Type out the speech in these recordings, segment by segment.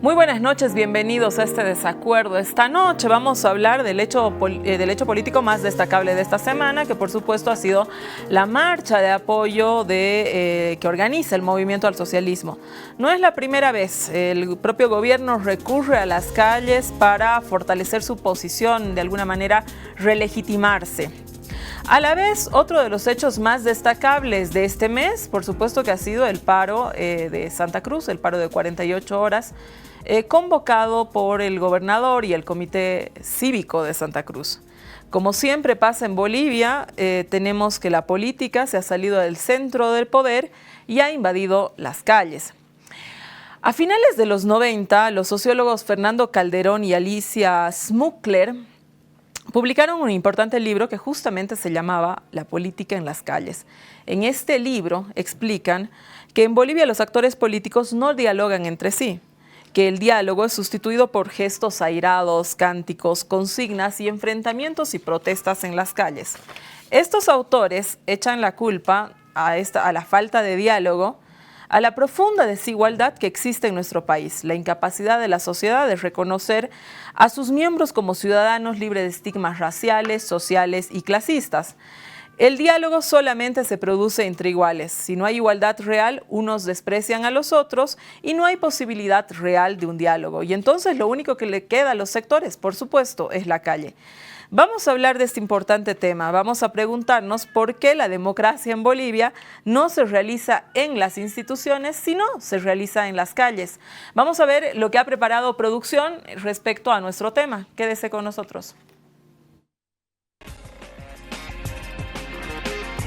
Muy buenas noches, bienvenidos a este desacuerdo. Esta noche vamos a hablar del hecho político más destacable de esta semana, que por supuesto ha sido la marcha de apoyo que organiza el Movimiento al Socialismo. No es la primera vez, el propio gobierno recurre a las calles para fortalecer su posición, de alguna manera relegitimarse. A la vez, otro de los hechos más destacables de este mes, por supuesto que ha sido el paro de Santa Cruz, el paro de 48 horas, convocado por el gobernador y el Comité Cívico de Santa Cruz. Como siempre pasa en Bolivia, tenemos que la política se ha salido del centro del poder y ha invadido las calles. A finales de los 90, los sociólogos Fernando Calderón y Alicia Smukler publicaron un importante libro que justamente se llamaba La política en las calles. En este libro explican que en Bolivia los actores políticos no dialogan entre sí, que el diálogo es sustituido por gestos airados, cánticos, consignas y enfrentamientos y protestas en las calles. Estos autores echan la culpa a la falta de diálogo, a la profunda desigualdad que existe en nuestro país, la incapacidad de la sociedad de reconocer a sus miembros como ciudadanos libres de estigmas raciales, sociales y clasistas. El diálogo solamente se produce entre iguales. Si no hay igualdad real, unos desprecian a los otros y no hay posibilidad real de un diálogo. Y entonces lo único que le queda a los sectores, por supuesto, es la calle. Vamos a hablar de este importante tema. Vamos a preguntarnos por qué la democracia en Bolivia no se realiza en las instituciones, sino se realiza en las calles. Vamos a ver lo que ha preparado producción respecto a nuestro tema. Quédese con nosotros.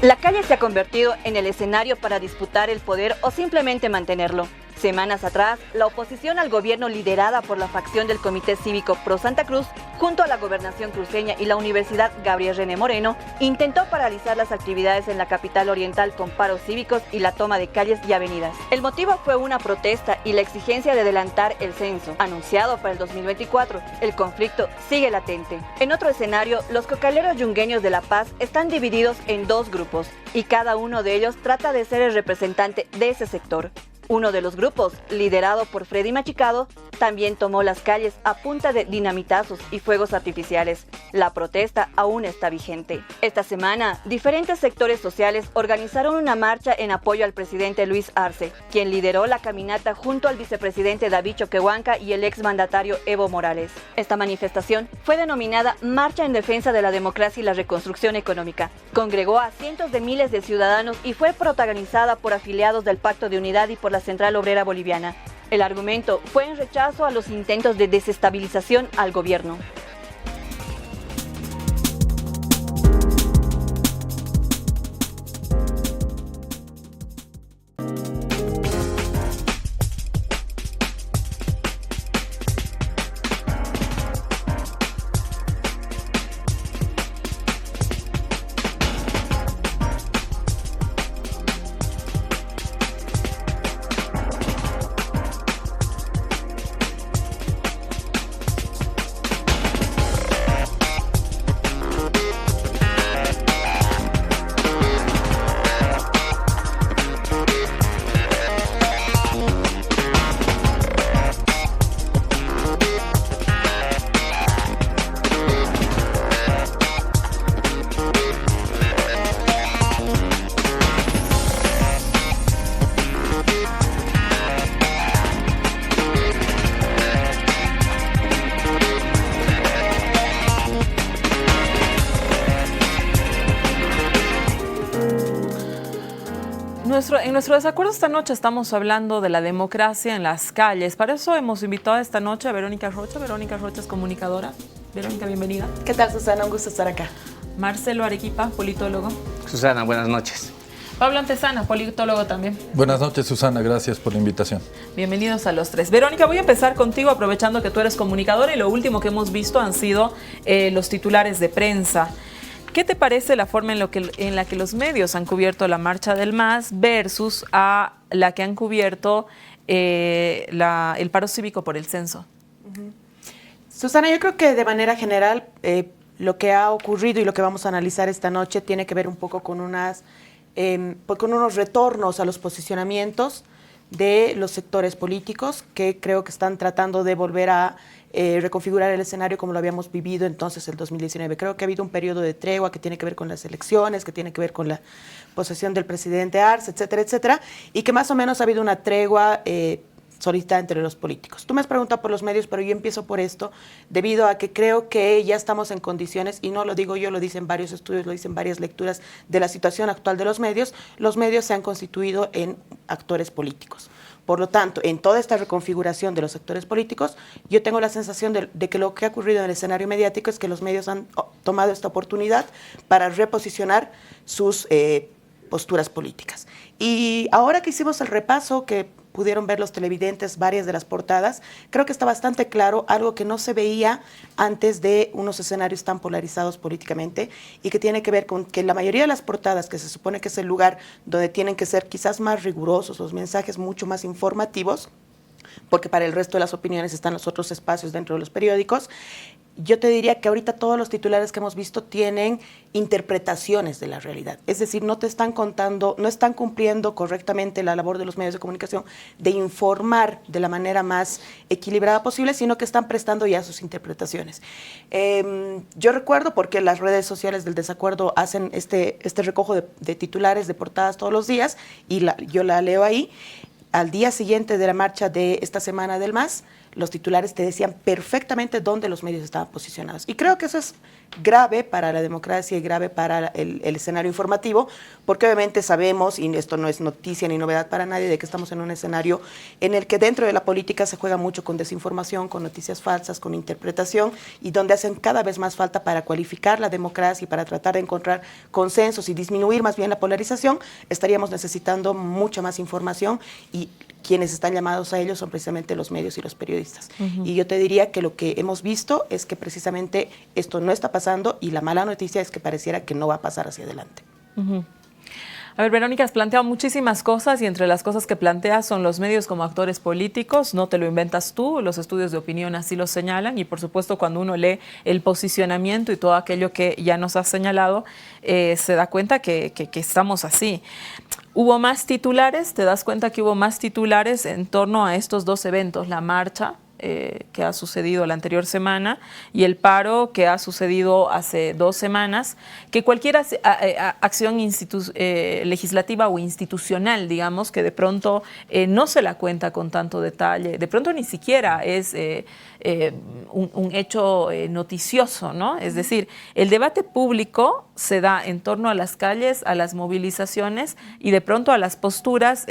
La calle se ha convertido en el escenario para disputar el poder o simplemente mantenerlo. Semanas atrás, la oposición al gobierno liderada por la facción del Comité Cívico Pro Santa Cruz, junto a la Gobernación Cruceña y la Universidad Gabriel René Moreno, intentó paralizar las actividades en la capital oriental con paros cívicos y la toma de calles y avenidas. El motivo fue una protesta y la exigencia de adelantar el censo, anunciado para el 2024. El conflicto sigue latente. En otro escenario, los cocaleros yungueños de La Paz están divididos en dos grupos y cada uno de ellos trata de ser el representante de ese sector. Uno de los grupos, liderado por Freddy Machicado, también tomó las calles a punta de dinamitazos y fuegos artificiales. La protesta aún está vigente. Esta semana, diferentes sectores sociales organizaron una marcha en apoyo al presidente Luis Arce, quien lideró la caminata junto al vicepresidente David Choquehuanca y el exmandatario Evo Morales. Esta manifestación fue denominada Marcha en Defensa de la Democracia y la Reconstrucción Económica. Congregó a cientos de miles de ciudadanos y fue protagonizada por afiliados del Pacto de Unidad y por la Central Obrera Boliviana. El argumento fue en rechazo a los intentos de desestabilización al gobierno. En nuestro desacuerdo esta noche estamos hablando de la democracia en las calles. Para eso hemos invitado esta noche a Verónica Rocha. Verónica Rocha es comunicadora. Verónica, bienvenida. ¿Qué tal, Susana? Un gusto estar acá. Marcelo Arequipa, politólogo. Susana, buenas noches. Pablo Antesana, politólogo también. Buenas noches, Susana, gracias por la invitación. Bienvenidos a los tres. Verónica, voy a empezar contigo aprovechando que tú eres comunicadora y lo último que hemos visto han sido los titulares de prensa. ¿Qué te parece la forma en la que los medios han cubierto la marcha del MAS versus a la que han cubierto el paro cívico por el censo? Susana, yo creo que de manera general lo que ha ocurrido y lo que vamos a analizar esta noche tiene que ver un poco con unos retornos a los posicionamientos de los sectores políticos que creo que están tratando de volver a reconfigurar el escenario como lo habíamos vivido entonces el 2019. Creo que ha habido un periodo de tregua que tiene que ver con las elecciones, que tiene que ver con la posesión del presidente Arce, etcétera, etcétera, y que más o menos ha habido una tregua solicitada entre los políticos. Tú me has preguntado por los medios, pero yo empiezo por esto, debido a que creo que ya estamos en condiciones, y no lo digo yo, lo dicen varios estudios, lo dicen varias lecturas de la situación actual de los medios se han constituido en actores políticos. Por lo tanto, en toda esta reconfiguración de los sectores políticos, yo tengo la sensación de que lo que ha ocurrido en el escenario mediático es que los medios han tomado esta oportunidad para reposicionar sus posturas políticas. Y ahora que hicimos el repaso, que pudieron ver los televidentes varias de las portadas, creo que está bastante claro algo que no se veía antes de unos escenarios tan polarizados políticamente y que tiene que ver con que la mayoría de las portadas, que se supone que es el lugar donde tienen que ser quizás más rigurosos, los mensajes mucho más informativos, porque para el resto de las opiniones están los otros espacios dentro de los periódicos, yo te diría que ahorita todos los titulares que hemos visto tienen interpretaciones de la realidad. Es decir, no te están contando, no están cumpliendo correctamente la labor de los medios de comunicación de informar de la manera más equilibrada posible, sino que están prestando ya sus interpretaciones. Yo recuerdo, porque las redes sociales del desacuerdo hacen este recojo de titulares, de portadas todos los días, y yo la leo ahí. Al día siguiente de la marcha de esta semana del MAS, los titulares te decían perfectamente dónde los medios estaban posicionados. Y creo que eso es grave para la democracia y grave para el escenario informativo, porque obviamente sabemos, y esto no es noticia ni novedad para nadie, de que estamos en un escenario en el que dentro de la política se juega mucho con desinformación, con noticias falsas, con interpretación, y donde hacen cada vez más falta para cualificar la democracia y para tratar de encontrar consensos y disminuir más bien la polarización, estaríamos necesitando mucha más información, y quienes están llamados a ello son precisamente los medios y los periodistas. Y yo te diría que lo que hemos visto es que precisamente esto no está pasando, y la mala noticia es que pareciera que no va a pasar hacia adelante. A ver, Verónica, has planteado muchísimas cosas, y entre las cosas que planteas son los medios como actores políticos. No te lo inventas tú, los estudios de opinión así lo señalan, y por supuesto cuando uno lee el posicionamiento y todo aquello que ya nos has señalado, se da cuenta que estamos así. ¿Hubo más titulares? ¿Te das cuenta que hubo más titulares en torno a estos dos eventos? La marcha que ha sucedido la anterior semana y el paro que ha sucedido hace 2 semanas, que cualquier acción legislativa o institucional, digamos, que de pronto no se la cuenta con tanto detalle, de pronto ni siquiera es un hecho noticioso, ¿no? Es decir, el debate público se da en torno a las calles, a las movilizaciones y de pronto a las posturas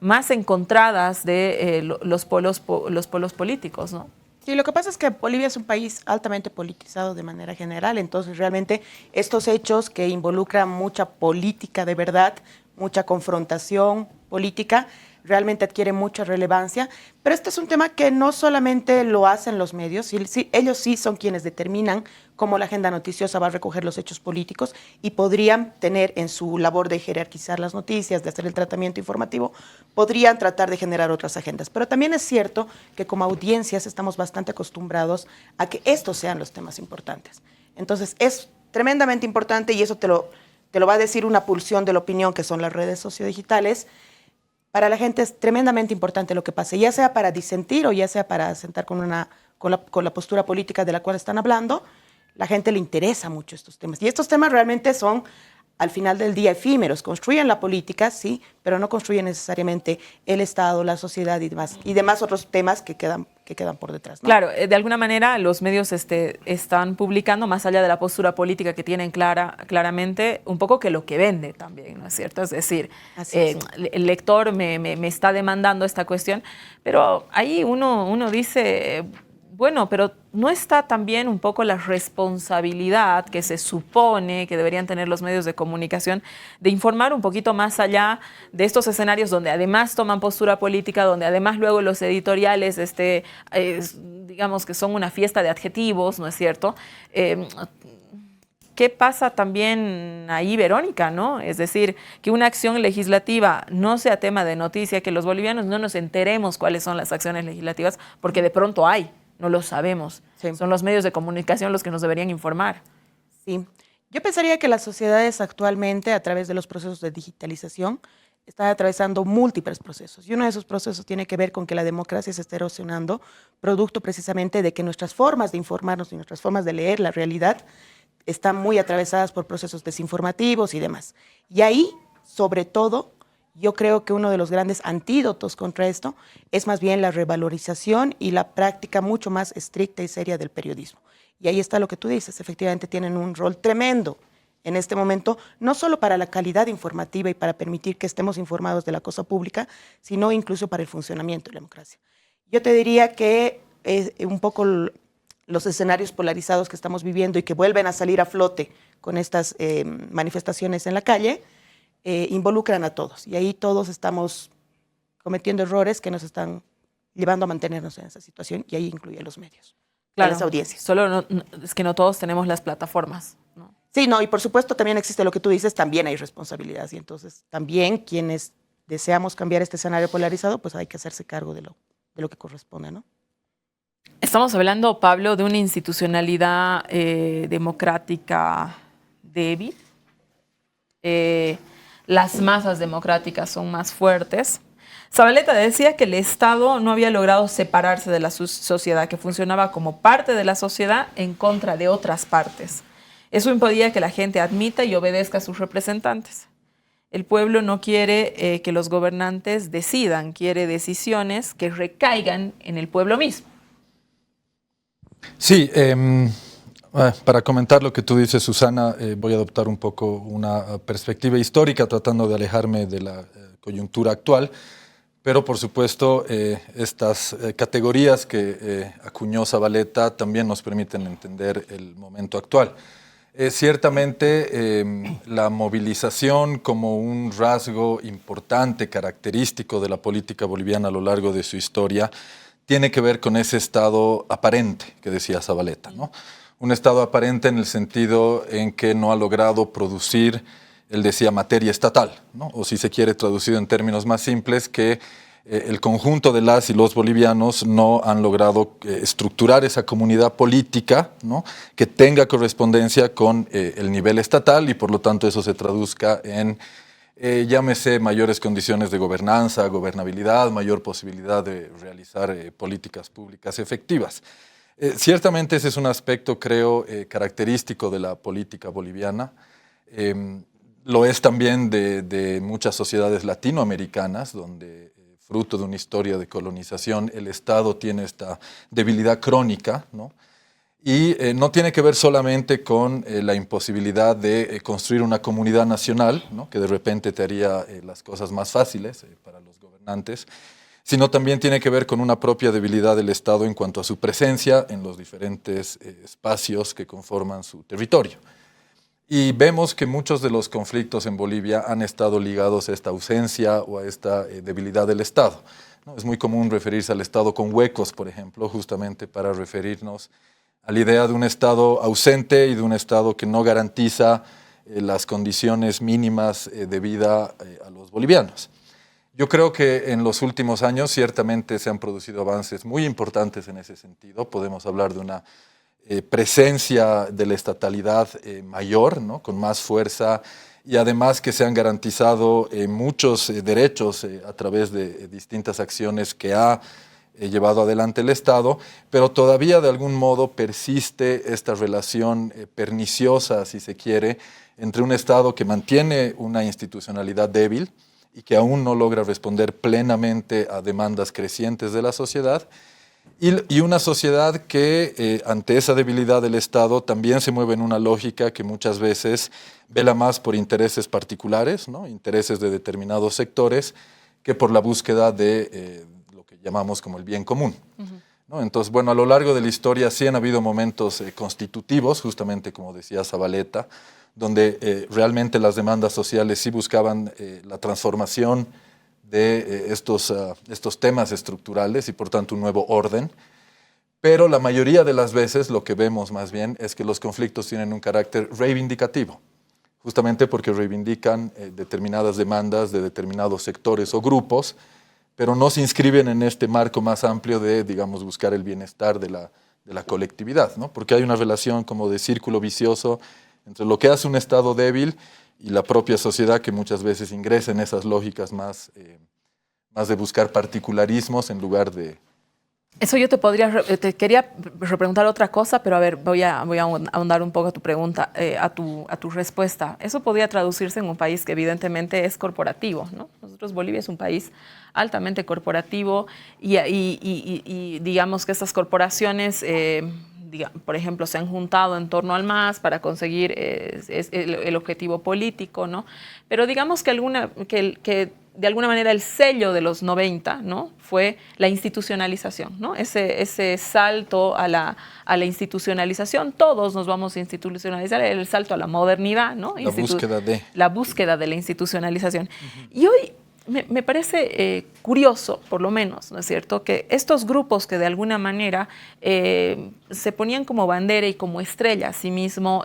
más encontradas de los polos políticos, ¿no? Sí, lo que pasa es que Bolivia es un país altamente politizado de manera general, entonces realmente estos hechos que involucran mucha política de verdad, mucha confrontación política, realmente adquiere mucha relevancia, pero este es un tema que no solamente lo hacen los medios, ellos sí son quienes determinan cómo la agenda noticiosa va a recoger los hechos políticos, y podrían tener en su labor de jerarquizar las noticias, de hacer el tratamiento informativo, podrían tratar de generar otras agendas. Pero también es cierto que como audiencias estamos bastante acostumbrados a que estos sean los temas importantes. Entonces es tremendamente importante, y eso te lo va a decir una pulsión de la opinión, que son las redes sociodigitales. Para la gente es tremendamente importante lo que pase, ya sea para disentir o ya sea para sentar con la postura política de la cual están hablando. La gente le interesa mucho estos temas. Y estos temas realmente son, al final del día, efímeros. Construyen la política, sí, pero no construyen necesariamente el Estado, la sociedad y demás otros temas que quedan por detrás, ¿no? Claro, de alguna manera los medios están publicando, más allá de la postura política que tienen claramente, un poco que lo que vende también, ¿no es cierto? Es decir, el lector me está demandando esta cuestión, pero ahí uno dice, bueno, pero ¿no está también un poco la responsabilidad que se supone que deberían tener los medios de comunicación de informar un poquito más allá de estos escenarios donde además toman postura política, donde además luego los editoriales, digamos que son una fiesta de adjetivos, ¿no es cierto? ¿Qué pasa también ahí, Verónica, ¿no? Es decir, que una acción legislativa no sea tema de noticia, que los bolivianos no nos enteremos cuáles son las acciones legislativas, porque de pronto hay. No lo sabemos. Sí. Son los medios de comunicación los que nos deberían informar. Sí. Yo pensaría que las sociedades actualmente, a través de los procesos de digitalización, está atravesando múltiples procesos. Y uno de esos procesos tiene que ver con que la democracia se está erosionando, producto precisamente de que nuestras formas de informarnos y nuestras formas de leer la realidad están muy atravesadas por procesos desinformativos y demás. Y ahí, sobre todo, yo creo que uno de los grandes antídotos contra esto es más bien la revalorización y la práctica mucho más estricta y seria del periodismo. Y ahí está lo que tú dices, efectivamente tienen un rol tremendo en este momento, no solo para la calidad informativa y para permitir que estemos informados de la cosa pública, sino incluso para el funcionamiento de la democracia. Yo te diría que un poco los escenarios polarizados que estamos viviendo y que vuelven a salir a flote con estas manifestaciones en la calle, involucran a todos. Y ahí todos estamos cometiendo errores que nos están llevando a mantenernos en esa situación, y ahí incluye los medios, claro, las audiencias. Solo es que no todos tenemos las plataformas, ¿no? Sí, no, y por supuesto también existe lo que tú dices, también hay responsabilidades, y entonces también quienes deseamos cambiar este escenario polarizado, pues hay que hacerse cargo de lo que corresponde, ¿no? Estamos hablando, Pablo, de una institucionalidad democrática débil. Las masas democráticas son más fuertes. Zabaleta decía que el Estado no había logrado separarse de la sociedad, que funcionaba como parte de la sociedad en contra de otras partes. Eso impedía que la gente admita y obedezca a sus representantes. El pueblo no quiere que los gobernantes decidan, quiere decisiones que recaigan en el pueblo mismo. Sí, para comentar lo que tú dices, Susana, voy a adoptar un poco una perspectiva histórica tratando de alejarme de la coyuntura actual, pero por supuesto estas categorías que acuñó Zabaleta también nos permiten entender el momento actual. Ciertamente la movilización como un rasgo importante, característico de la política boliviana a lo largo de su historia, tiene que ver con ese estado aparente que decía Zabaleta, ¿no? Un estado aparente en el sentido en que no ha logrado producir, él decía, materia estatal, ¿no? O si se quiere traducido en términos más simples, que el conjunto de las y los bolivianos no han logrado estructurar esa comunidad política, ¿no?, que tenga correspondencia con el nivel estatal, y por lo tanto eso se traduzca en, llámese, mayores condiciones de gobernanza, gobernabilidad, mayor posibilidad de realizar políticas públicas efectivas. Ciertamente ese es un aspecto, creo, característico de la política boliviana. Lo es también de muchas sociedades latinoamericanas, donde fruto de una historia de colonización, el Estado tiene esta debilidad crónica, ¿no? Y no tiene que ver solamente con la imposibilidad de construir una comunidad nacional, ¿no?, que de repente te haría las cosas más fáciles para los gobernantes, sino también tiene que ver con una propia debilidad del Estado en cuanto a su presencia en los diferentes espacios que conforman su territorio. Y vemos que muchos de los conflictos en Bolivia han estado ligados a esta ausencia o a esta debilidad del Estado, ¿no? Es muy común referirse al Estado con huecos, por ejemplo, justamente para referirnos a la idea de un Estado ausente y de un Estado que no garantiza las condiciones mínimas de vida a los bolivianos. Yo creo que en los últimos años ciertamente se han producido avances muy importantes en ese sentido. Podemos hablar de una presencia de la estatalidad mayor, ¿no?, con más fuerza, y además que se han garantizado muchos derechos a través de distintas acciones que ha llevado adelante el Estado, pero todavía de algún modo persiste esta relación perniciosa, si se quiere, entre un Estado que mantiene una institucionalidad débil y que aún no logra responder plenamente a demandas crecientes de la sociedad, y una sociedad que ante esa debilidad del Estado también se mueve en una lógica que muchas veces vela más por intereses particulares, ¿no?, intereses de determinados sectores, que por la búsqueda de lo que llamamos como el bien común, ¿no? Entonces, bueno, a lo largo de la historia sí han habido momentos constitutivos, justamente como decía Zabaleta, donde realmente las demandas sociales sí buscaban la transformación de estos temas estructurales y por tanto un nuevo orden, pero la mayoría de las veces lo que vemos más bien es que los conflictos tienen un carácter reivindicativo, justamente porque reivindican determinadas demandas de determinados sectores o grupos, pero no se inscriben en este marco más amplio de, digamos, buscar el bienestar de la colectividad, ¿no? Porque hay una relación como de círculo vicioso entre lo que hace un Estado débil y la propia sociedad que muchas veces ingresa en esas lógicas más de buscar particularismos en lugar de... Eso yo te quería repreguntar otra cosa, pero a ver, voy a ahondar un poco a tu pregunta, a tu respuesta. Eso podría traducirse en un país que evidentemente es corporativo, ¿no? Bolivia es un país altamente corporativo y digamos que estas corporaciones, por ejemplo, se han juntado en torno al MAS para conseguir el objetivo político, ¿no? Pero digamos que de alguna manera el sello de los 90, ¿no? Fue la institucionalización, ¿no? Ese salto a la institucionalización. Todos nos vamos a institucionalizar, el salto a la modernidad, ¿no? La búsqueda de la institucionalización. Y hoy me parece curioso, por lo menos, ¿no es cierto?, que estos grupos que de alguna manera se ponían como bandera y como estrella a sí mismo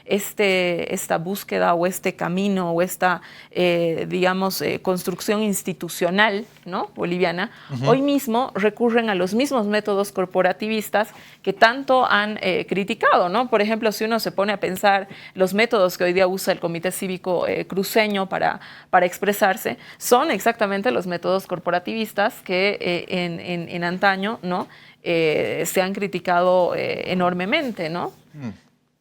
esta búsqueda o este camino o esta, digamos, construcción institucional, ¿no?, boliviana, hoy mismo recurren a los mismos métodos corporativistas que tanto han criticado, ¿no? Por ejemplo, si uno se pone a pensar los métodos que hoy día usa el Comité Cívico Cruceño para expresarse, son exactamente los métodos corporativistas que en antaño, ¿no?, se han criticado enormemente, ¿no?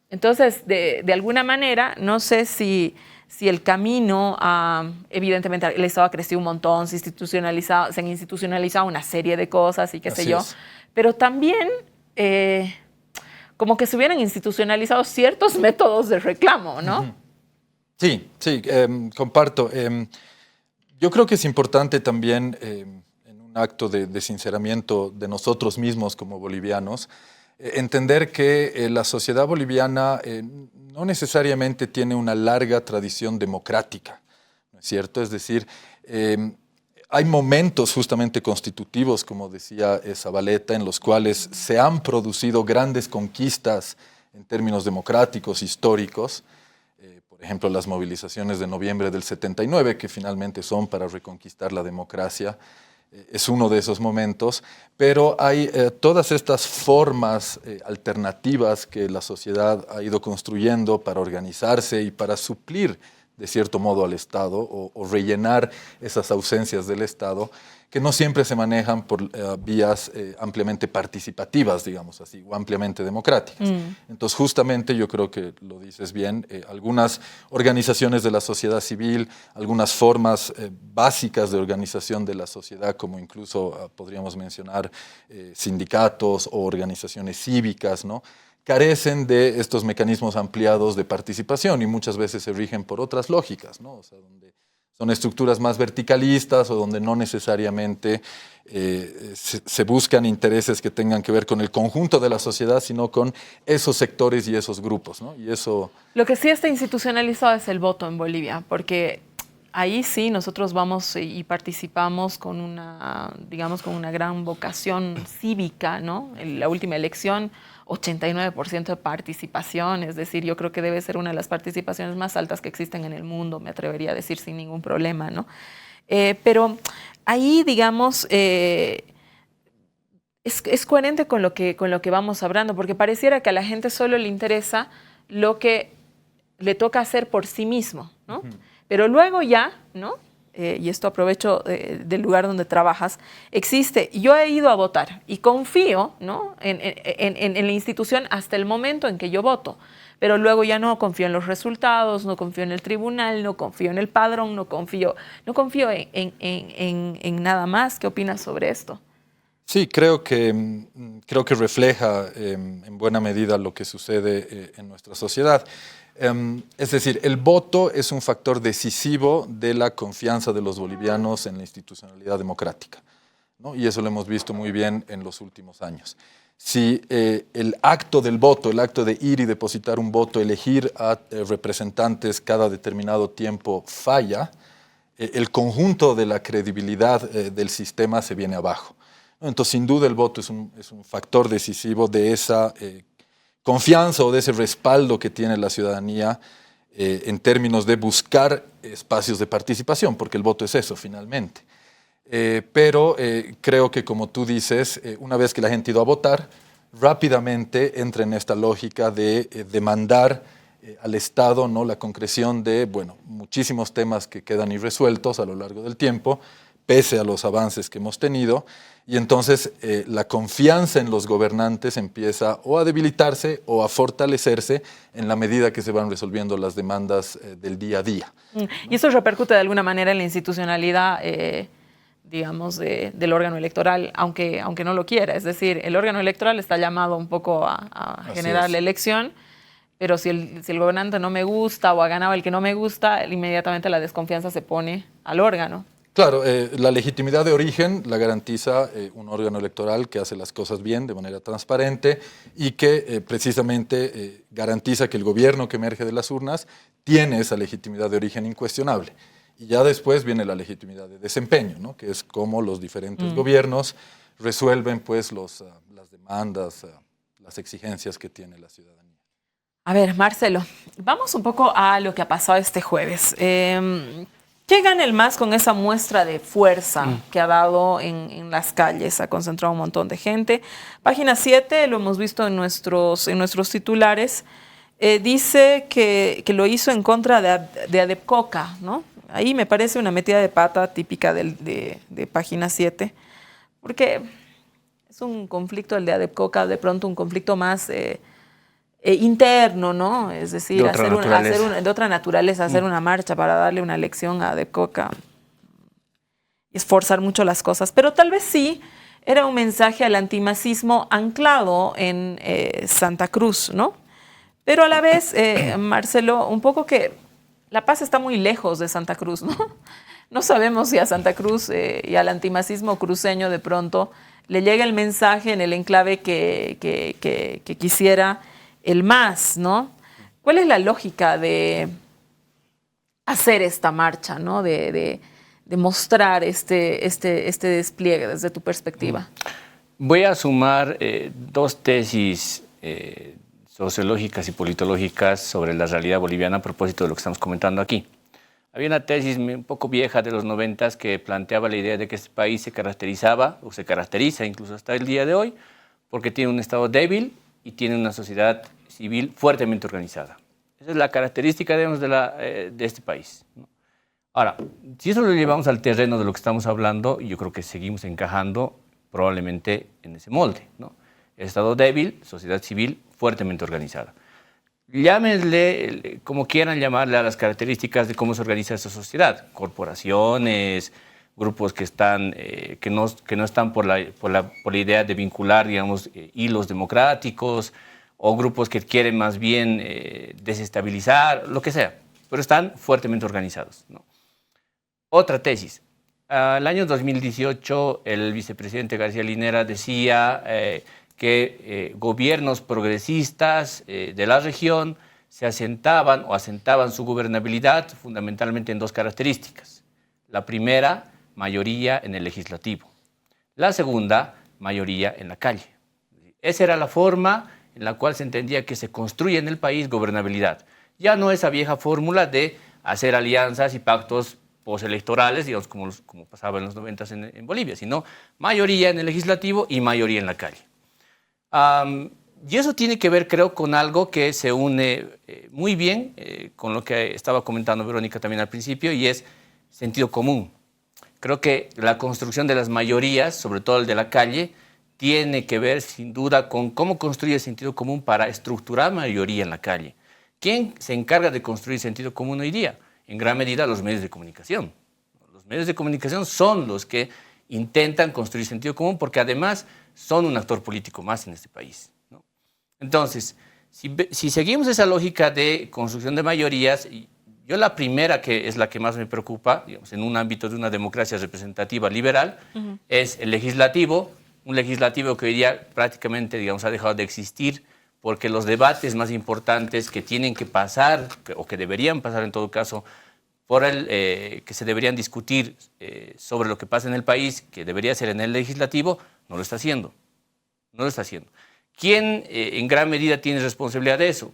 Entonces, de alguna manera, no sé si el camino, evidentemente el Estado ha crecido un montón, se han institucionalizado una serie de cosas y qué sé yo, pero también como que se hubieran institucionalizado ciertos métodos de reclamo, ¿no? Sí, comparto. Yo creo que es importante también, en un acto de sinceramiento de nosotros mismos como bolivianos, entender que la sociedad boliviana no necesariamente tiene una larga tradición democrática, ¿no es cierto? Es decir, hay momentos justamente constitutivos, como decía Zabaleta, en los cuales se han producido grandes conquistas en términos democráticos, históricos. Por ejemplo, las movilizaciones de noviembre del 79, que finalmente son para reconquistar la democracia, es uno de esos momentos, pero hay todas estas formas alternativas que la sociedad ha ido construyendo para organizarse y para suplir de cierto modo al Estado o rellenar esas ausencias del Estado, que no siempre se manejan por vías ampliamente participativas, digamos así, o ampliamente democráticas. Entonces, justamente yo creo que lo dices bien, algunas organizaciones de la sociedad civil, algunas formas básicas de organización de la sociedad, como incluso podríamos mencionar sindicatos o organizaciones cívicas, ¿no?, carecen de estos mecanismos ampliados de participación y muchas veces se rigen por otras lógicas, ¿no? O sea, donde son estructuras más verticalistas o donde no necesariamente se buscan intereses que tengan que ver con el conjunto de la sociedad, sino con esos sectores y esos grupos, ¿no? Y eso... Lo que sí está institucionalizado es el voto en Bolivia, porque ahí sí nosotros vamos y participamos con una, digamos, con una gran vocación cívica, ¿no? En la última elección, 89% de participación, es decir, yo creo que debe ser una de las participaciones más altas que existen en el mundo, me atrevería a decir sin ningún problema, ¿no? Pero ahí, digamos, es coherente con lo que vamos hablando, porque pareciera que a la gente solo le interesa lo que le toca hacer por sí mismo, ¿no? Pero luego ya, ¿no?, y esto aprovecho del lugar donde trabajas, existe, yo he ido a votar y confío, ¿no?, en la institución hasta el momento en que yo voto, pero luego ya no confío en los resultados, no confío en el tribunal, no confío en el padrón, no confío en nada más. ¿Qué opinas sobre esto? Sí, creo que refleja en buena medida lo que sucede en nuestra sociedad. Es decir, el voto es un factor decisivo de la confianza de los bolivianos en la institucionalidad democrática, ¿no? Y eso lo hemos visto muy bien en los últimos años. Si el acto del voto, el acto de ir y depositar un voto, elegir a representantes cada determinado tiempo falla, el conjunto de la credibilidad del sistema se viene abajo. Entonces, sin duda, el voto es un factor decisivo de esa confianza o de ese respaldo que tiene la ciudadanía en términos de buscar espacios de participación, porque el voto es eso, finalmente. Pero creo que, como tú dices, una vez que la gente ha ido a votar, rápidamente entra en esta lógica de demandar al Estado, ¿no? La concreción de, bueno, muchísimos temas que quedan irresueltos a lo largo del tiempo, pese a los avances que hemos tenido, y entonces la confianza en los gobernantes empieza o a debilitarse o a fortalecerse en la medida que se van resolviendo las demandas del día a día. Y eso repercute de alguna manera en la institucionalidad, digamos, del órgano electoral, aunque no lo quiera. Es decir, el órgano electoral está llamado un poco a generar la elección, pero si el gobernante no me gusta o ha ganado el que no me gusta, inmediatamente la desconfianza se pone al órgano. Claro, la legitimidad de origen la garantiza un órgano electoral que hace las cosas bien, de manera transparente, y que precisamente garantiza que el gobierno que emerge de las urnas tiene esa legitimidad de origen incuestionable. Y ya después viene la legitimidad de desempeño, ¿no? Que es cómo los diferentes gobiernos resuelven pues, las demandas, las exigencias que tiene la ciudadanía. A ver, Marcelo, vamos un poco a lo que ha pasado este jueves. ¿Qué gana el MAS con esa muestra de fuerza que ha dado en las calles? Ha concentrado un montón de gente. Página 7, lo hemos visto en nuestros titulares, dice que lo hizo en contra de Adepcoca, ¿no? Ahí me parece una metida de pata típica de Página 7, porque es un conflicto el de Adepcoca, de pronto un conflicto más interno, ¿no? Es decir, de otra naturaleza, hacer una marcha para darle una lección a Adepcoca y esforzar mucho las cosas. Pero tal vez sí era un mensaje al antimasismo anclado en Santa Cruz, ¿no? Pero a la vez, Marcelo, un poco que La Paz está muy lejos de Santa Cruz, ¿no? No sabemos si a Santa Cruz y al antimasismo cruceño de pronto le llega el mensaje en el enclave que quisiera el MAS, ¿no? ¿Cuál es la lógica de hacer esta marcha, ¿no? De mostrar este despliegue desde tu perspectiva? Voy a sumar dos tesis sociológicas y politológicas sobre la realidad boliviana a propósito de lo que estamos comentando aquí. Había una tesis un poco vieja de los 90 que planteaba la idea de que este país se caracterizaba, o se caracteriza incluso hasta el día de hoy, porque tiene un Estado débil y tiene una sociedad civil fuertemente organizada. Esa es la característica, digamos, de este país, ¿no? Ahora, si eso lo llevamos al terreno de lo que estamos hablando, yo creo que seguimos encajando probablemente en ese molde, ¿no? Estado débil, sociedad civil fuertemente organizada. Llámenle como quieran llamarle a las características de cómo se organiza esa sociedad. Corporaciones, grupos que no están por la idea de vincular, digamos, hilos democráticos, o grupos que quieren más bien desestabilizar, lo que sea, pero están fuertemente organizados, ¿no? Otra tesis. El año 2018, el vicepresidente García Linera decía que gobiernos progresistas de la región se asentaban su gobernabilidad fundamentalmente en dos características. La primera, mayoría en el legislativo. La segunda, mayoría en la calle. Esa era la forma en la cual se entendía que se construye en el país gobernabilidad. Ya no esa vieja fórmula de hacer alianzas y pactos postelectorales, digamos, como pasaba en los 90 en Bolivia, sino mayoría en el legislativo y mayoría en la calle. Y eso tiene que ver, creo, con algo que se une muy bien con lo que estaba comentando Verónica también al principio, y es sentido común. Creo que la construcción de las mayorías, sobre todo el de la calle, tiene que ver sin duda con cómo construir el sentido común para estructurar mayoría en la calle. ¿Quién se encarga de construir sentido común hoy día? En gran medida los medios de comunicación. Los medios de comunicación son los que intentan construir sentido común porque además son un actor político más en este país, ¿no? Entonces, si seguimos esa lógica de construcción de mayorías, yo la primera, que es la que más me preocupa, digamos, en un ámbito de una democracia representativa liberal, es el legislativo. Un legislativo que hoy día prácticamente, digamos, ha dejado de existir porque los debates más importantes que tienen que pasar, o que deberían pasar en todo caso, que se deberían discutir sobre lo que pasa en el país, que debería ser en el legislativo, no lo está haciendo. No lo está haciendo. ¿Quién en gran medida tiene responsabilidad de eso?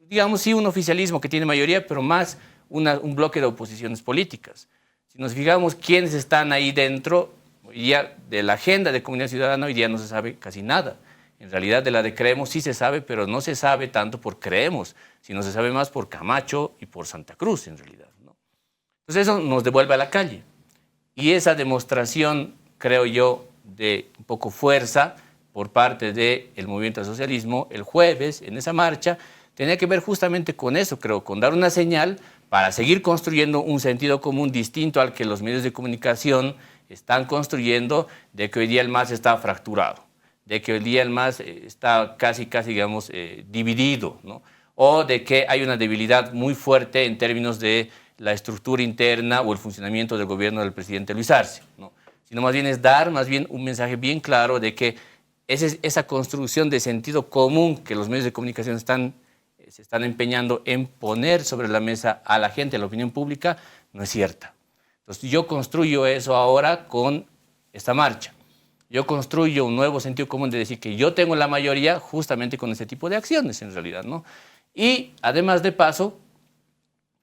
Digamos, sí, un oficialismo que tiene mayoría, pero más un bloque de oposiciones políticas. Si nos fijamos quiénes están ahí dentro, hoy día de la agenda de comunidad ciudadana, hoy día no se sabe casi nada. En realidad de la de Creemos sí se sabe, pero no se sabe tanto por Creemos, sino se sabe más por Camacho y por Santa Cruz en realidad, ¿no? Entonces eso nos devuelve a la calle. Y esa demostración, creo yo, de un poco fuerza por parte del movimiento al socialismo el jueves en esa marcha, tenía que ver justamente con eso, creo, con dar una señal para seguir construyendo un sentido común distinto al que los medios de comunicación están construyendo, de que hoy día el MAS está fracturado, de que hoy día el MAS está casi, digamos, dividido, ¿no? O de que hay una debilidad muy fuerte en términos de la estructura interna o el funcionamiento del gobierno del presidente Luis Arce, ¿no? Sino más bien es dar más bien un mensaje bien claro de que esa construcción de sentido común que los medios de comunicación se están empeñando en poner sobre la mesa a la gente, a la opinión pública, no es cierta. Entonces yo construyo eso ahora con esta marcha. Yo construyo un nuevo sentido común de decir que yo tengo la mayoría justamente con ese tipo de acciones en realidad, ¿no? Y además de paso,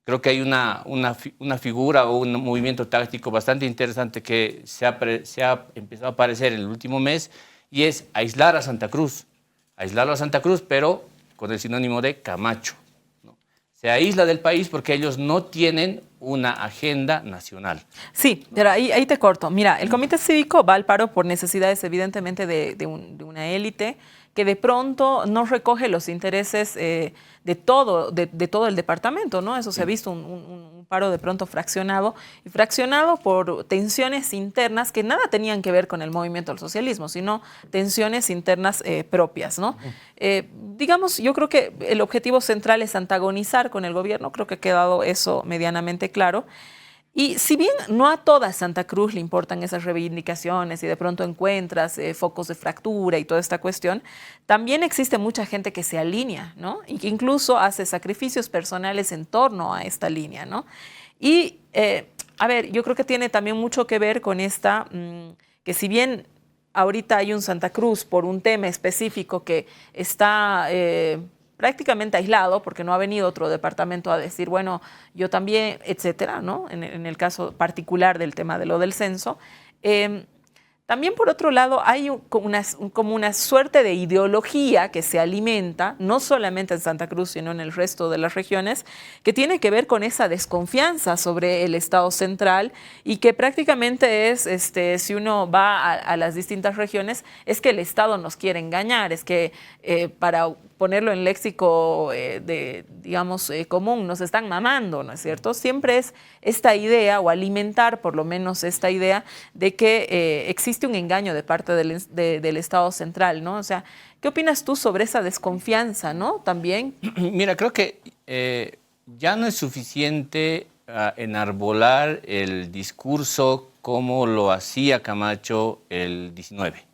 creo que hay una figura o un movimiento táctico bastante interesante que se ha empezado a aparecer en el último mes, y es aislar a Santa Cruz. Aislarlo a Santa Cruz, pero con el sinónimo de Camacho, ¿no? Se aísla del país porque ellos no tienen una agenda nacional. Sí, pero ahí te corto. Mira, el Comité Cívico va al paro por necesidades evidentemente de una élite que de pronto no recoge los intereses de todo el departamento, ¿no? Eso se ha visto, un paro de pronto fraccionado por tensiones internas que nada tenían que ver con el movimiento al socialismo, sino tensiones internas propias, ¿no? Digamos, yo creo que el objetivo central es antagonizar con el gobierno, creo que ha quedado eso medianamente claro. Y si bien no a toda Santa Cruz le importan esas reivindicaciones y de pronto encuentras focos de fractura y toda esta cuestión, también existe mucha gente que se alinea, ¿no? Y que incluso hace sacrificios personales en torno a esta línea, ¿no? Y, a ver, yo creo que tiene también mucho que ver con esta, que si bien ahorita hay un Santa Cruz por un tema específico que está prácticamente aislado, porque no ha venido otro departamento a decir, bueno, yo también, etcétera, ¿no? En el caso particular del tema de lo del censo. También, por otro lado, hay como una suerte de ideología que se alimenta, no solamente en Santa Cruz, sino en el resto de las regiones, que tiene que ver con esa desconfianza sobre el Estado central y que prácticamente es, si uno va a las distintas regiones, es que el Estado nos quiere engañar, es que para ponerlo en léxico digamos, común, nos están mamando, ¿no es cierto? Siempre es esta idea, o alimentar por lo menos esta idea, de que existe un engaño de parte del Estado central, ¿no? O sea, ¿qué opinas tú sobre esa desconfianza, ¿no? También. Mira, creo que ya no es suficiente enarbolar el discurso como lo hacía Camacho el 19.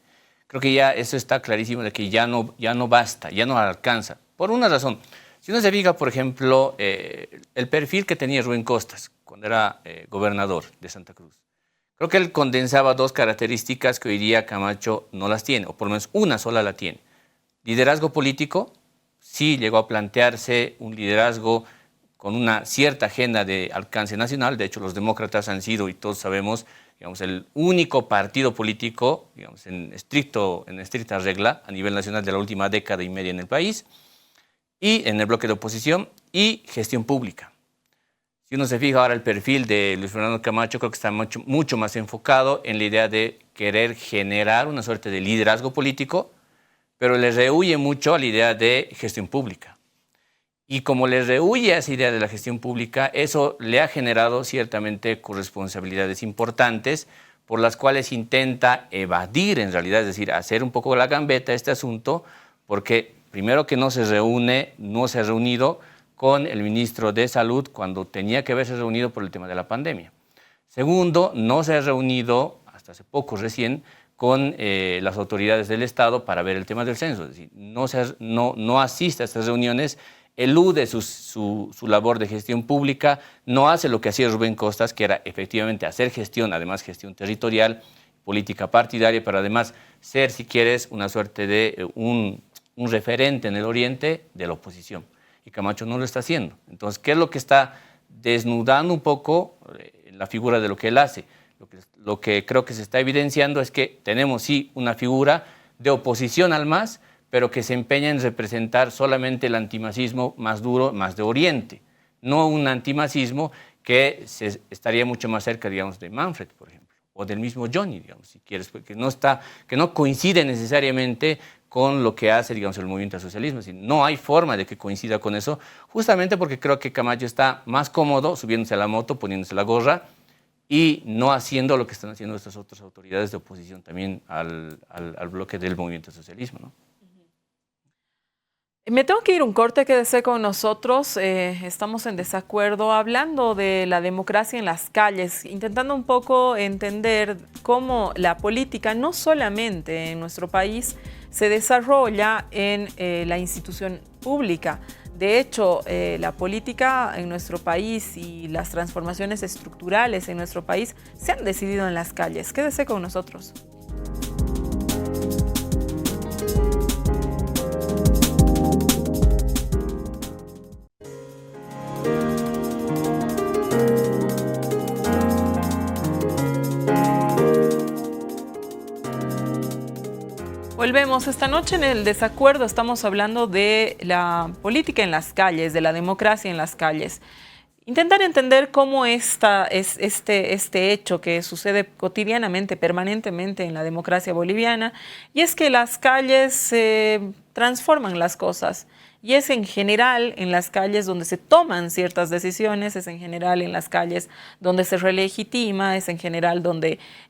Creo que ya eso está clarísimo de que ya no basta, ya no alcanza. Por una razón. Si uno se fija, por ejemplo, el perfil que tenía Rubén Costas cuando era gobernador de Santa Cruz. Creo que él condensaba dos características que hoy día Camacho no las tiene, o por lo menos una sola la tiene. Liderazgo político, sí llegó a plantearse un liderazgo con una cierta agenda de alcance nacional. De hecho, los demócratas han sido, y todos sabemos, digamos, el único partido político, digamos, en estricta regla a nivel nacional de la última década y media en el país, y en el bloque de oposición, y gestión pública. Si uno se fija ahora el perfil de Luis Fernando Camacho, creo que está mucho más enfocado en la idea de querer generar una suerte de liderazgo político, pero le rehuye mucho a la idea de gestión pública. Y como le rehuye a esa idea de la gestión pública, eso le ha generado ciertamente corresponsabilidades importantes por las cuales intenta evadir en realidad, es decir, hacer un poco la gambeta a este asunto, porque primero que no se ha reunido con el ministro de Salud cuando tenía que haberse reunido por el tema de la pandemia. Segundo, no se ha reunido, hasta hace poco recién, con las autoridades del Estado para ver el tema del censo. Es decir, no asiste a estas reuniones, elude su labor de gestión pública, no hace lo que hacía Rubén Costas, que era efectivamente hacer gestión, además gestión territorial, política partidaria, pero además ser, si quieres, una suerte de un referente en el oriente de la oposición. Y Camacho no lo está haciendo. Entonces, ¿qué es lo que está desnudando un poco la figura de lo que él hace? Lo que creo que se está evidenciando es que tenemos sí una figura de oposición al MAS, pero que se empeña en representar solamente el antimasismo más duro, más de Oriente, no un antimasismo que estaría mucho más cerca, digamos, de Manfred, por ejemplo, o del mismo Johnny, digamos, si quieres, que no coincide necesariamente con lo que hace, digamos, el movimiento al socialismo. No hay forma de que coincida con eso, justamente porque creo que Camacho está más cómodo subiéndose a la moto, poniéndose la gorra y no haciendo lo que están haciendo estas otras autoridades de oposición también al bloque del movimiento al socialismo, ¿no? Me tengo que ir un corte, quédese con nosotros. Estamos en desacuerdo hablando de la democracia en las calles, intentando un poco entender cómo la política, no solamente en nuestro país, se desarrolla en la institución pública. De hecho, la política en nuestro país y las transformaciones estructurales en nuestro país se han decidido en las calles. Quédese con nosotros. Volvemos. Esta noche en el desacuerdo estamos hablando de la política en las calles, de la democracia en las calles. Intentar entender cómo es este hecho que sucede cotidianamente, permanentemente en la democracia boliviana, y es que las calles transforman las cosas. Y es en general en las calles donde se toman ciertas decisiones, es en general en las calles donde se relegitima, es en general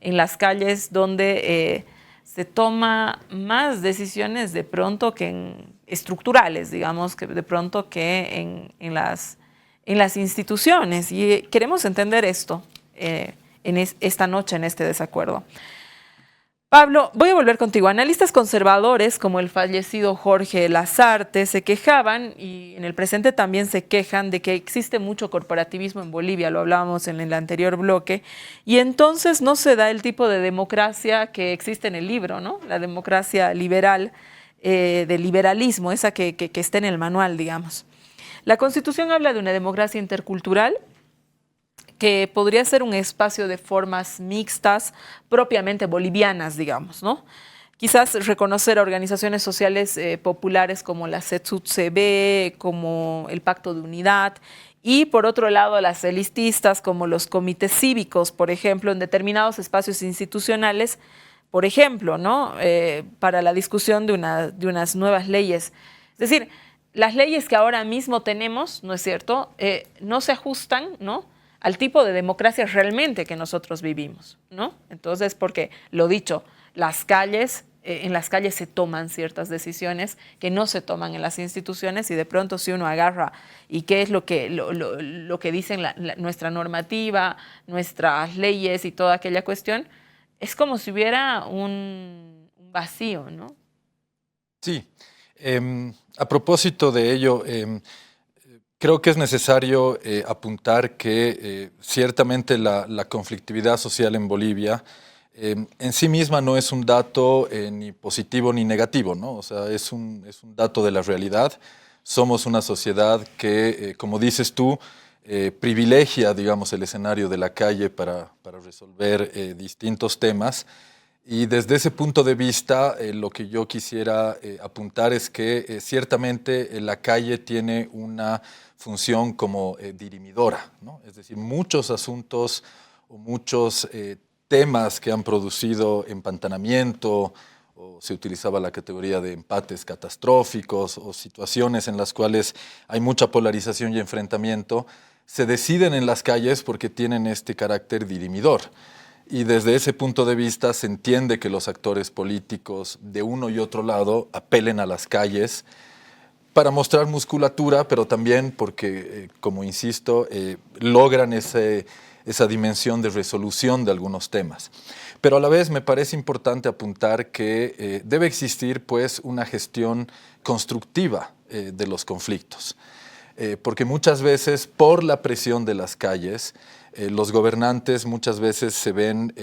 en las calles donde se toma más decisiones de pronto estructurales, digamos, que de pronto que en las instituciones. Y queremos entender esto esta noche en este desacuerdo. Pablo, voy a volver contigo. Analistas conservadores como el fallecido Jorge Lasarte se quejaban, y en el presente también se quejan, de que existe mucho corporativismo en Bolivia, lo hablábamos en el anterior bloque, y entonces no se da el tipo de democracia que existe en el libro, ¿no? La democracia liberal, del liberalismo, esa que está en el manual, digamos. La Constitución habla de una democracia intercultural, que podría ser un espacio de formas mixtas, propiamente bolivianas, digamos, ¿no? Quizás reconocer a organizaciones sociales populares como la CETSUT-CB, como el Pacto de Unidad, y por otro lado las elitistas como los comités cívicos, por ejemplo, en determinados espacios institucionales, por ejemplo, ¿no? Para la discusión de unas nuevas leyes. Es decir, las leyes que ahora mismo tenemos, ¿no es cierto?, no se ajustan, ¿no?, al tipo de democracia realmente que nosotros vivimos, ¿no? Entonces, porque, lo dicho, en las calles se toman ciertas decisiones que no se toman en las instituciones, y de pronto si uno agarra y qué es lo que dicen nuestra normativa, nuestras leyes y toda aquella cuestión, es como si hubiera un vacío, ¿no? Sí. A propósito de ello, creo que es necesario apuntar que ciertamente la conflictividad social en Bolivia en sí misma no es un dato ni positivo ni negativo, ¿no? O sea, es un dato de la realidad. Somos una sociedad que, como dices tú, privilegia, digamos, el escenario de la calle para resolver distintos temas. Y desde ese punto de vista, lo que yo quisiera apuntar es que ciertamente la calle tiene una función como dirimidora, ¿no? Es decir, muchos asuntos o muchos temas que han producido empantanamiento, o se utilizaba la categoría de empates catastróficos, o situaciones en las cuales hay mucha polarización y enfrentamiento, se deciden en las calles porque tienen este carácter dirimidor. Y desde ese punto de vista se entiende que los actores políticos de uno y otro lado apelen a las calles para mostrar musculatura, pero también porque, como insisto, logran esa dimensión de resolución de algunos temas. Pero a la vez me parece importante apuntar que debe existir, pues, una gestión constructiva de los conflictos. Porque muchas veces, por la presión de las calles, los gobernantes muchas veces se ven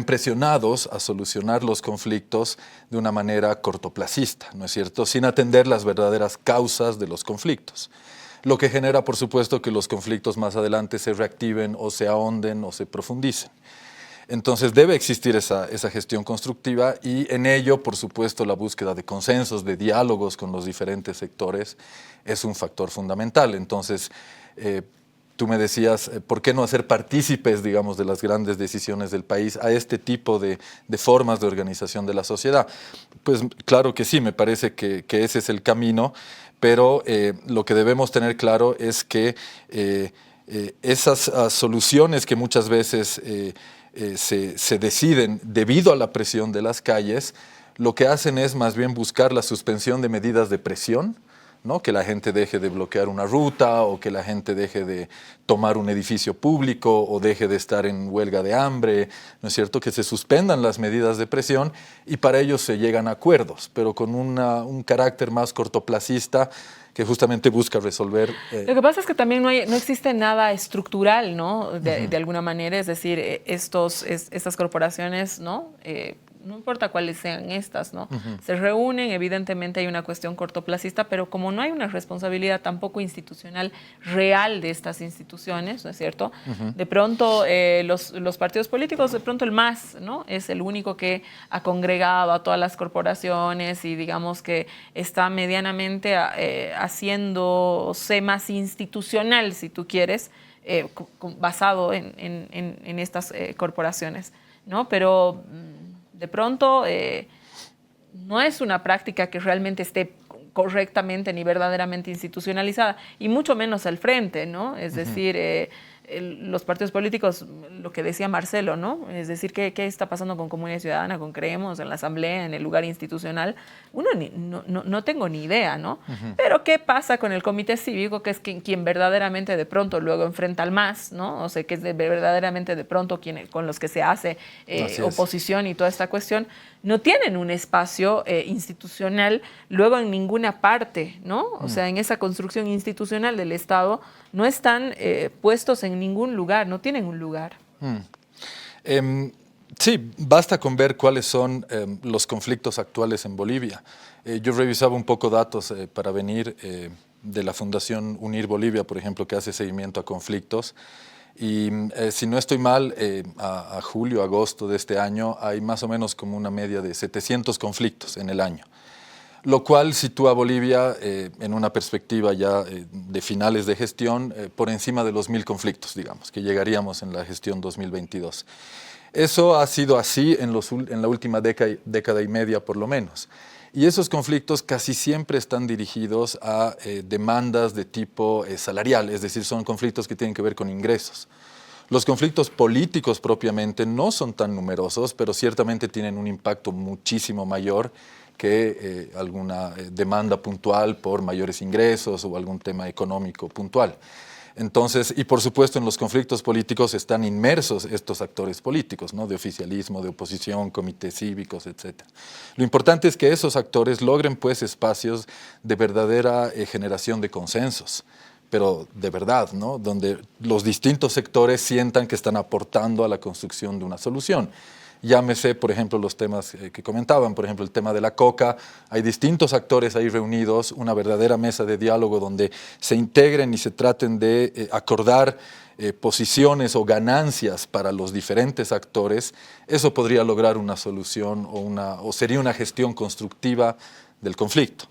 presionados a solucionar los conflictos de una manera cortoplacista, ¿no es cierto?, sin atender las verdaderas causas de los conflictos. Lo que genera, por supuesto, que los conflictos más adelante se reactiven o se ahonden o se profundicen. Entonces debe existir esa gestión constructiva y en ello, por supuesto, la búsqueda de consensos, de diálogos con los diferentes sectores es un factor fundamental. Entonces, tú me decías, ¿por qué no hacer partícipes, digamos, de las grandes decisiones del país a este tipo de formas de organización de la sociedad? Pues claro que sí, me parece que ese es el camino, pero lo que debemos tener claro es que esas soluciones que muchas veces se deciden debido a la presión de las calles, lo que hacen es más bien buscar la suspensión de medidas de presión, ¿no? Que la gente deje de bloquear una ruta o que la gente deje de tomar un edificio público o deje de estar en huelga de hambre, ¿no es cierto? Que se suspendan las medidas de presión y para ello se llegan a acuerdos, pero con un carácter más cortoplacista que justamente busca resolver. Lo que pasa es que también no existe nada estructural, ¿no? De alguna manera, es decir, estas corporaciones, ¿no? No importa cuáles sean estas, ¿no? Se reúnen, evidentemente hay una cuestión cortoplacista, pero como no hay una responsabilidad tampoco institucional real de estas instituciones, ¿no es cierto? De pronto los partidos políticos, de pronto el MAS, ¿no? Es el único que ha congregado a todas las corporaciones y digamos que está medianamente haciéndose más institucional, si tú quieres, basado en estas corporaciones, ¿no? Pero de pronto no es una práctica que realmente esté correctamente ni verdaderamente institucionalizada, y mucho menos al frente, ¿no? Es decir, los partidos políticos, lo que decía Marcelo, ¿no? Es decir, ¿qué está pasando con Comunidad Ciudadana, con Creemos, en la Asamblea, en el lugar institucional? Uno no tengo ni idea, ¿no? Pero ¿qué pasa con el Comité Cívico, que es quien verdaderamente de pronto luego enfrenta al MAS, ¿no? O sea, que es verdaderamente de pronto con los que se hace oposición y toda esta cuestión? No tienen un espacio institucional luego en ninguna parte, ¿no? O sea, en esa construcción institucional del Estado no están puestos en ningún lugar, no tienen un lugar. Sí, basta con ver cuáles son los conflictos actuales en Bolivia. Yo revisaba un poco datos para venir de la Fundación Unir Bolivia, por ejemplo, que hace seguimiento a conflictos. Y si no estoy mal, a julio, agosto de este año hay más o menos como una media de 700 conflictos en el año, lo cual sitúa a Bolivia en una perspectiva ya de finales de gestión por encima de los 1000 conflictos, digamos, que llegaríamos en la gestión 2022. Eso ha sido así en la última década y media por lo menos. Y esos conflictos casi siempre están dirigidos a demandas de tipo salarial, es decir, son conflictos que tienen que ver con ingresos. Los conflictos políticos propiamente no son tan numerosos, pero ciertamente tienen un impacto muchísimo mayor que alguna demanda puntual por mayores ingresos o algún tema económico puntual. Entonces, y por supuesto en los conflictos políticos están inmersos estos actores políticos, ¿no? De oficialismo, de oposición, comités cívicos, etc. Lo importante es que esos actores logren pues espacios de verdadera generación de consensos, pero de verdad, ¿no? Donde los distintos sectores sientan que están aportando a la construcción de una solución. Llámese, por ejemplo, los temas que comentaban, por ejemplo, el tema de la coca. Hay distintos actores ahí reunidos, una verdadera mesa de diálogo donde se integren y se traten de acordar posiciones o ganancias para los diferentes actores. Eso podría lograr una solución o sería una gestión constructiva del conflicto.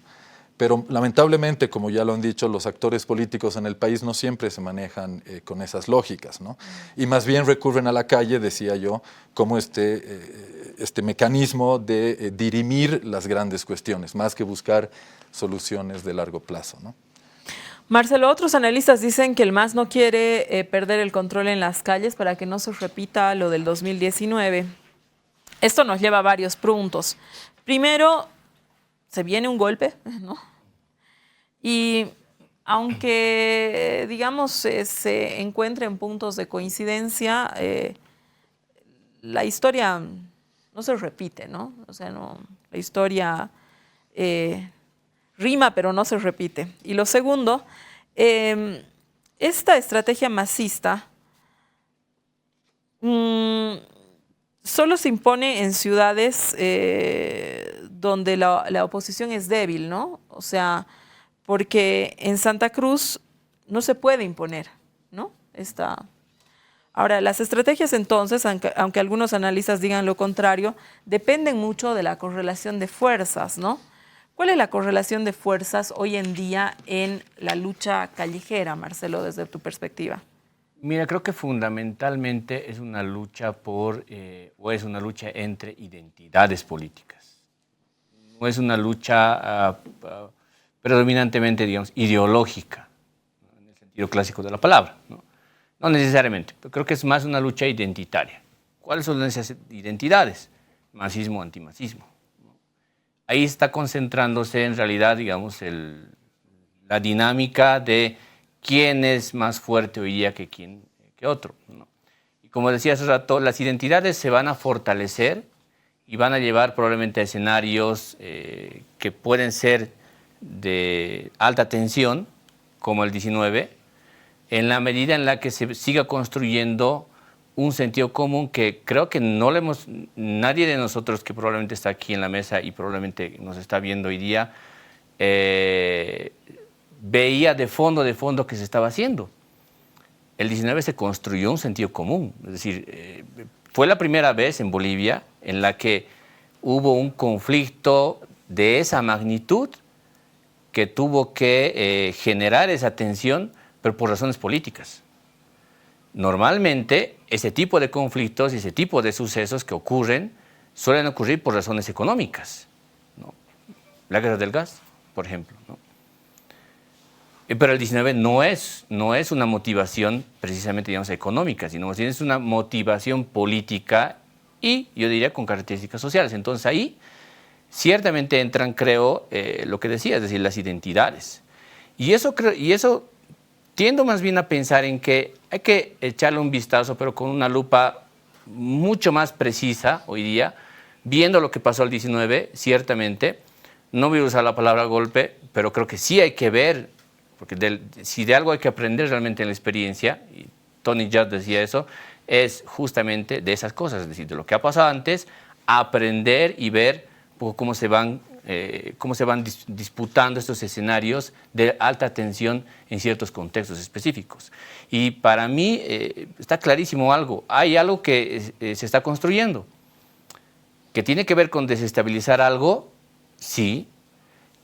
Pero lamentablemente, como ya lo han dicho, los actores políticos en el país no siempre se manejan con esas lógicas, ¿no? Y más bien recurren a la calle, decía yo, como este mecanismo de dirimir las grandes cuestiones, más que buscar soluciones de largo plazo, ¿no? Marcelo, otros analistas dicen que el MAS no quiere perder el control en las calles para que no se repita lo del 2019. Esto nos lleva a varios puntos. Primero, se viene un golpe, ¿no? Y aunque, digamos, se encuentren puntos de coincidencia, la historia no se repite, ¿no? O sea, la historia rima, pero no se repite. Y lo segundo, esta estrategia masista solo se impone en ciudades donde la oposición es débil, ¿no? O sea, porque en Santa Cruz no se puede imponer, ¿no? Ahora, las estrategias entonces, aunque algunos analistas digan lo contrario, dependen mucho de la correlación de fuerzas, ¿no? ¿Cuál es la correlación de fuerzas hoy en día en la lucha callejera, Marcelo, desde tu perspectiva? Mira, creo que fundamentalmente es una lucha o es una lucha entre identidades políticas. No es una lucha predominantemente, digamos, ideológica, ¿no? En el sentido clásico de la palabra, ¿no? No necesariamente, pero creo que es más una lucha identitaria. ¿Cuáles son esas identidades? Masismo, antimasismo. Ahí está concentrándose en realidad, digamos, la dinámica de quién es más fuerte hoy día que otro, ¿no? Y como decía hace rato, las identidades se van a fortalecer y van a llevar probablemente a escenarios que pueden ser de alta tensión, como el 19, en la medida en la que se siga construyendo un sentido común que creo que nadie de nosotros que probablemente está aquí en la mesa y probablemente nos está viendo hoy día, veía de fondo que se estaba haciendo. El 19 se construyó un sentido común, es decir, fue la primera vez en Bolivia en la que hubo un conflicto de esa magnitud que tuvo que generar esa tensión, pero por razones políticas. Normalmente, ese tipo de conflictos y ese tipo de sucesos que ocurren suelen ocurrir por razones económicas, ¿no? La guerra del gas, por ejemplo, ¿no? Pero el 19 no es una motivación precisamente, digamos, económica, sino es una motivación política y, yo diría, con características sociales. Entonces ahí ciertamente entran, creo, lo que decía, es decir, las identidades. Y eso tiendo más bien a pensar en que hay que echarle un vistazo, pero con una lupa mucho más precisa hoy día, viendo lo que pasó el 19, ciertamente. No voy a usar la palabra golpe, pero creo que sí hay que ver, porque si de algo hay que aprender realmente en la experiencia, y Tony Judd decía eso, es justamente de esas cosas, es decir, de lo que ha pasado antes, aprender y ver cómo se van disputando estos escenarios de alta tensión en ciertos contextos específicos. Y para mí está clarísimo algo, hay algo que se está construyendo, que tiene que ver con desestabilizar algo, sí,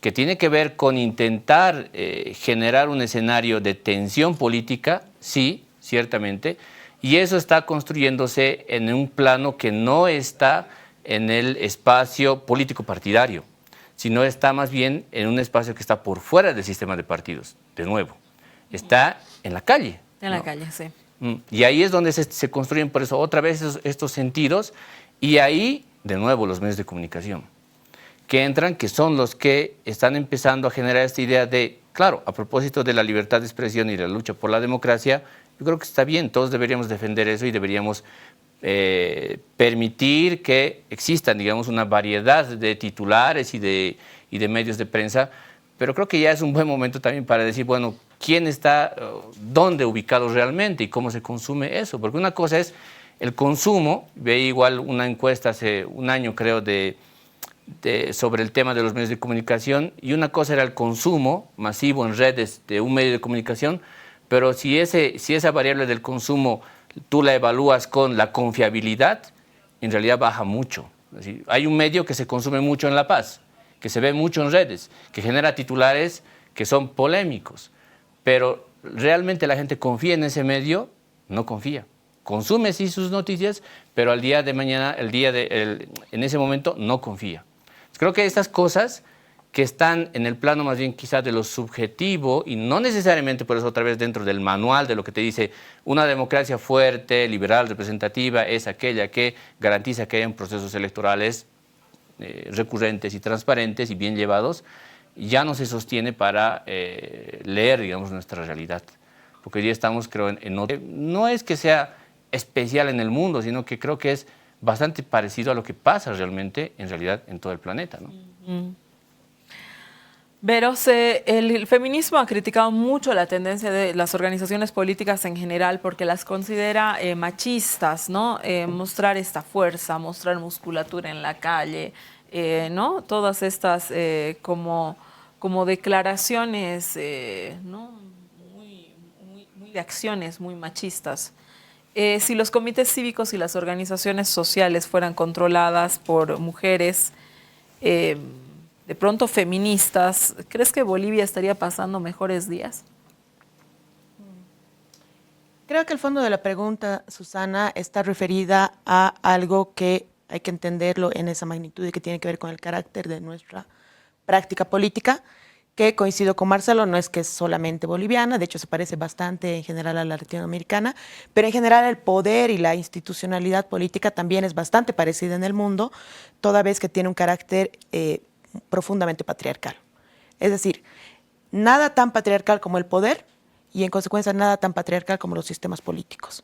que tiene que ver con intentar generar un escenario de tensión política, sí, ciertamente, y eso está construyéndose en un plano que no está en el espacio político partidario, sino está más bien en un espacio que está por fuera del sistema de partidos, de nuevo. Está en la calle. En la calle, sí. Y ahí es donde se construyen, por eso, otra vez estos sentidos, y ahí, de nuevo, los medios de comunicación, que entran, que son los que están empezando a generar esta idea de, claro, a propósito de la libertad de expresión y la lucha por la democracia, yo creo que está bien, todos deberíamos defender eso y deberíamos permitir que existan, digamos, una variedad de titulares y de medios de prensa, pero creo que ya es un buen momento también para decir, bueno, quién está, dónde ubicado realmente y cómo se consume eso, porque una cosa es el consumo, veía igual una encuesta hace un año, creo, sobre el tema de los medios de comunicación, y una cosa era el consumo masivo en redes de un medio de comunicación, pero si esa variable del consumo tú la evalúas con la confiabilidad, en realidad baja mucho. Es decir, hay un medio que se consume mucho en La Paz, que se ve mucho en redes, que genera titulares que son polémicos, pero realmente la gente confía en ese medio, no confía. Consume sí sus noticias, pero al día de mañana, en ese momento no confía. Creo que estas cosas que están en el plano más bien quizás de lo subjetivo y no necesariamente por eso otra vez dentro del manual de lo que te dice una democracia fuerte, liberal, representativa es aquella que garantiza que hayan procesos electorales recurrentes y transparentes y bien llevados, ya no se sostiene para leer, digamos, nuestra realidad. Porque hoy día estamos, creo, no es que sea especial en el mundo, sino que creo que es bastante parecido a lo que pasa realmente, en realidad, en todo el planeta, ¿no? Pero el feminismo ha criticado mucho la tendencia de las organizaciones políticas en general porque las considera machistas, ¿no? Mostrar esta fuerza, mostrar musculatura en la calle, ¿no? Todas estas como declaraciones, ¿no? Muy de acciones muy machistas. Si los comités cívicos y las organizaciones sociales fueran controladas por mujeres, de pronto feministas, ¿crees que Bolivia estaría pasando mejores días? Creo que el fondo de la pregunta, Susana, está referida a algo que hay que entenderlo en esa magnitud y que tiene que ver con el carácter de nuestra práctica política, que coincido con Marcelo, no es que es solamente boliviana, de hecho se parece bastante en general a la latinoamericana, pero en general el poder y la institucionalidad política también es bastante parecida en el mundo, toda vez que tiene un carácter profundamente patriarcal. Es decir, nada tan patriarcal como el poder y en consecuencia nada tan patriarcal como los sistemas políticos.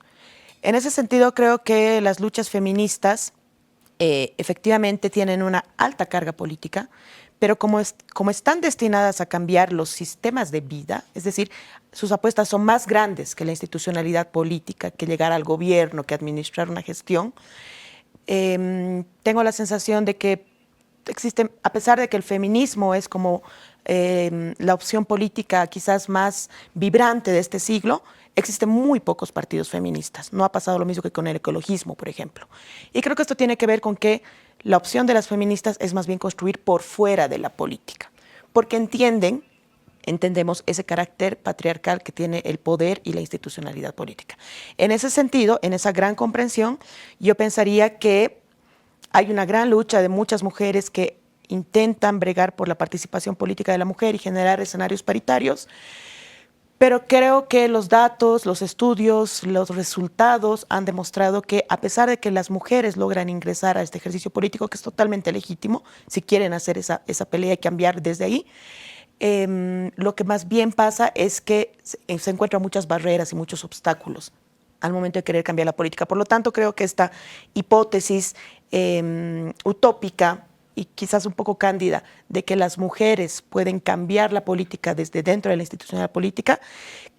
En ese sentido creo que las luchas feministas efectivamente tienen una alta carga política, pero como están destinadas a cambiar los sistemas de vida, es decir, sus apuestas son más grandes que la institucionalidad política, que llegar al gobierno, que administrar una gestión, tengo la sensación de que existe, a pesar de que el feminismo es como la opción política quizás más vibrante de este siglo, existen muy pocos partidos feministas. No ha pasado lo mismo que con el ecologismo, por ejemplo. Y creo que esto tiene que ver con que la opción de las feministas es más bien construir por fuera de la política, porque entendemos ese carácter patriarcal que tiene el poder y la institucionalidad política. En ese sentido, en esa gran comprensión, yo pensaría que hay una gran lucha de muchas mujeres que intentan bregar por la participación política de la mujer y generar escenarios paritarios, pero creo que los datos, los estudios, los resultados han demostrado que a pesar de que las mujeres logran ingresar a este ejercicio político, que es totalmente legítimo, si quieren hacer esa pelea y cambiar desde ahí, lo que más bien pasa es que se encuentran muchas barreras y muchos obstáculos al momento de querer cambiar la política. Por lo tanto, creo que esta hipótesis utópica y quizás un poco cándida de que las mujeres pueden cambiar la política desde dentro de la institucionalidad política,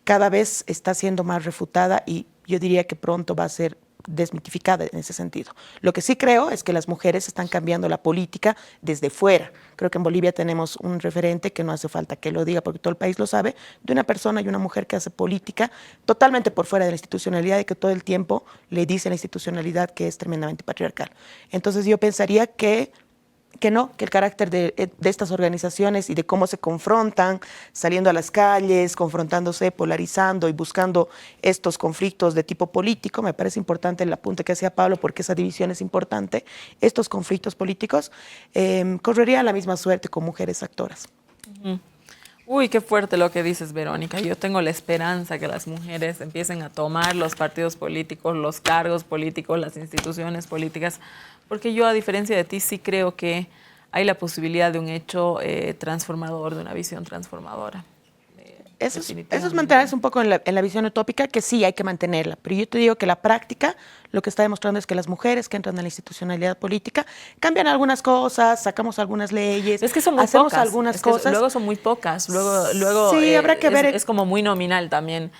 cada vez está siendo más refutada y yo diría que pronto va a ser desmitificada en ese sentido. Lo que sí creo es que las mujeres están cambiando la política desde fuera. Creo que en Bolivia tenemos un referente que no hace falta que lo diga porque todo el país lo sabe, de una persona y una mujer que hace política totalmente por fuera de la institucionalidad y que todo el tiempo le dice a la institucionalidad que es tremendamente patriarcal. Entonces yo pensaría que el carácter de estas organizaciones y de cómo se confrontan, saliendo a las calles, confrontándose, polarizando y buscando estos conflictos de tipo político, me parece importante el apunte que hacía Pablo porque esa división es importante, estos conflictos políticos correrían la misma suerte con mujeres actoras. Uy, qué fuerte lo que dices, Verónica. Yo tengo la esperanza que las mujeres empiecen a tomar los partidos políticos, los cargos políticos, las instituciones políticas, porque yo, a diferencia de ti, sí creo que hay la posibilidad de un hecho transformador, de una visión transformadora. Eso es mantenerse un poco en la visión utópica, que sí hay que mantenerla, pero yo te digo que la práctica lo que está demostrando es que las mujeres que entran a la institucionalidad política cambian algunas cosas, sacamos algunas leyes, es que son muy hacemos pocas, algunas cosas. Luego son muy pocas, luego sí, habrá que ver. Es como muy nominal también.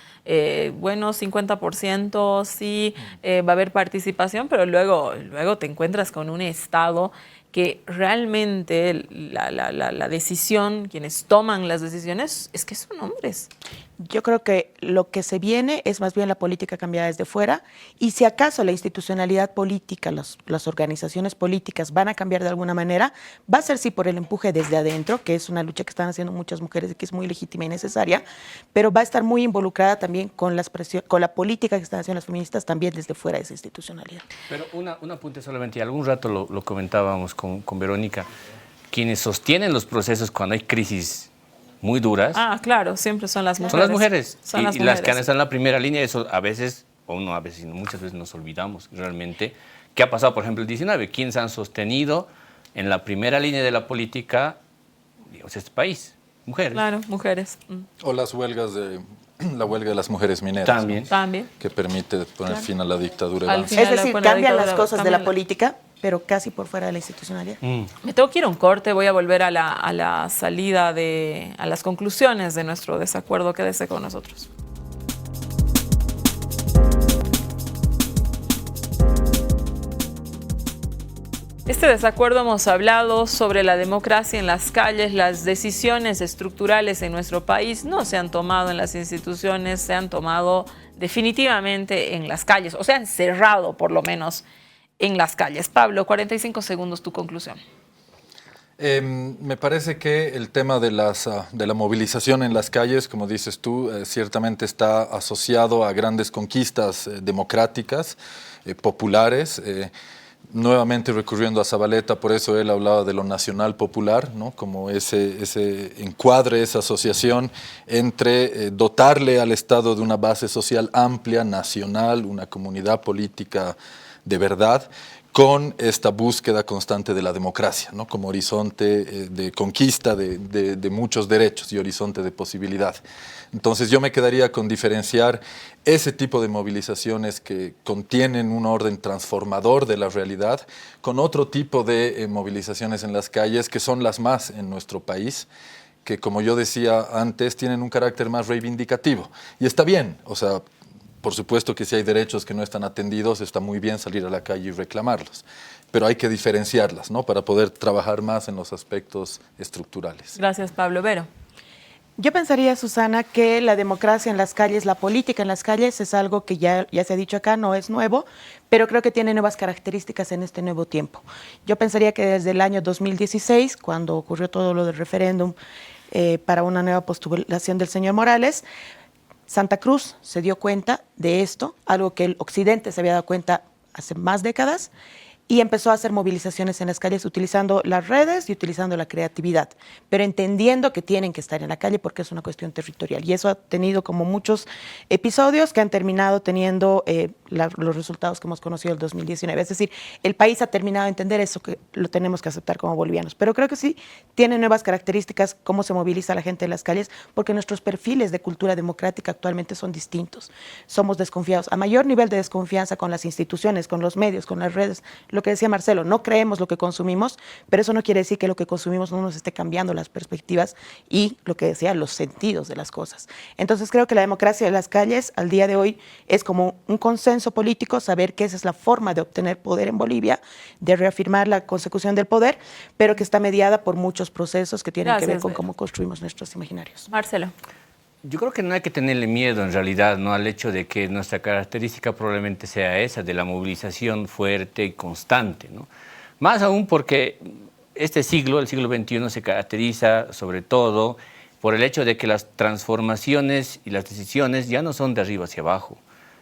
Bueno, 50% sí, va a haber participación, pero luego te encuentras con un Estado que realmente la decisión, quienes toman las decisiones, es que son hombres. Yo creo que lo que se viene es más bien la política cambiada desde fuera y si acaso la institucionalidad política, las organizaciones políticas van a cambiar de alguna manera, va a ser sí por el empuje desde adentro, que es una lucha que están haciendo muchas mujeres y que es muy legítima y necesaria, pero va a estar muy involucrada también con la política que están haciendo las feministas también desde fuera de esa institucionalidad. Pero un apunte solamente, y algún rato lo comentábamos con Verónica, quienes sostienen los procesos cuando hay crisis muy duras. Ah, claro, siempre son las mujeres. Son las mujeres. Son y las las mujeres. que han estado en la primera línea, eso a veces, o no a veces, sino muchas veces nos olvidamos realmente. ¿Qué ha pasado, por ejemplo, el 19? ¿Quiénes han sostenido en la primera línea de la política, digamos, este país? Mujeres. Claro, mujeres. O la huelga de las mujeres mineras. También. ¿no? También. Que permite poner fin a la dictadura. Al final, Es decir, con la cambian las dictadura, cosas de la cambian política, pero casi por fuera de la institucionalidad. Me tengo que ir a un corte, voy a volver a la salida a las conclusiones de nuestro desacuerdo. Quédese con nosotros. Este desacuerdo hemos hablado sobre la democracia en las calles. Las decisiones estructurales en nuestro país no se han tomado en las instituciones, se han tomado definitivamente en las calles, o se han cerrado por lo menos en las calles. Pablo, 45 segundos, tu conclusión. Me parece que el tema de la movilización en las calles, como dices tú, ciertamente está asociado a grandes conquistas democráticas, populares. Nuevamente recurriendo a Zabaleta, por eso él hablaba de lo nacional popular, ¿no? Como ese encuadre, esa asociación entre dotarle al Estado de una base social amplia, nacional, una comunidad política de verdad, con esta búsqueda constante de la democracia, ¿no? Como horizonte de conquista de muchos derechos y horizonte de posibilidad. Entonces yo me quedaría con diferenciar ese tipo de movilizaciones que contienen un orden transformador de la realidad con otro tipo de movilizaciones en las calles que son las más en nuestro país, que como yo decía antes tienen un carácter más reivindicativo. Y está bien, o sea, por supuesto que si hay derechos que no están atendidos, está muy bien salir a la calle y reclamarlos, pero hay que diferenciarlas, ¿no? Para poder trabajar más en los aspectos estructurales. Gracias, Pablo. Vero. Yo pensaría, Susana, que la democracia en las calles, la política en las calles es algo que ya se ha dicho acá, no es nuevo, pero creo que tiene nuevas características en este nuevo tiempo. Yo pensaría que desde el año 2016, cuando ocurrió todo lo del referéndum para una nueva postulación del señor Morales, Santa Cruz se dio cuenta de esto, algo que el occidente se había dado cuenta hace más décadas, y empezó a hacer movilizaciones en las calles utilizando las redes y utilizando la creatividad, pero entendiendo que tienen que estar en la calle porque es una cuestión territorial. Y eso ha tenido como muchos episodios que han terminado teniendo los resultados que hemos conocido en el 2019. Es decir, el país ha terminado de entender eso, que lo tenemos que aceptar como bolivianos. Pero creo que sí tiene nuevas características cómo se moviliza la gente en las calles, porque nuestros perfiles de cultura democrática actualmente son distintos. Somos desconfiados, a mayor nivel de desconfianza con las instituciones, con los medios, con las redes. Lo que decía Marcelo, no creemos lo que consumimos, pero eso no quiere decir que lo que consumimos no nos esté cambiando las perspectivas y lo que decía, los sentidos de las cosas. Entonces creo que la democracia de las calles al día de hoy es como un consenso político, saber que esa es la forma de obtener poder en Bolivia, de reafirmar la consecución del poder, pero que está mediada por muchos procesos que tienen que ver con cómo construimos nuestros imaginarios. Marcelo. Yo creo que no hay que tenerle miedo en realidad, ¿no?, al hecho de que nuestra característica probablemente sea esa, de la movilización fuerte y constante, ¿no? Más aún porque este siglo, el siglo XXI, se caracteriza sobre todo por el hecho de que las transformaciones y las decisiones ya no son de arriba hacia abajo,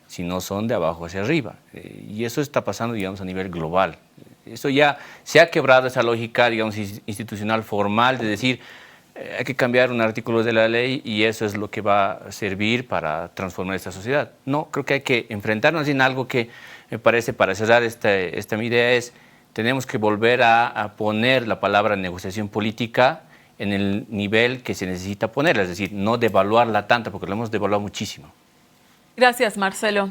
sino son de abajo hacia arriba. Y eso está pasando, digamos, a nivel global. Eso ya se ha quebrado esa lógica, digamos, institucional formal de decir hay que cambiar un artículo de la ley y eso es lo que va a servir para transformar esta sociedad. No, creo que hay que enfrentarnos en algo que me parece, para cerrar esta mi idea, es tenemos que volver a poner la palabra negociación política en el nivel que se necesita ponerla, es decir, no devaluarla tanto, porque la hemos devaluado muchísimo. Gracias, Marcelo.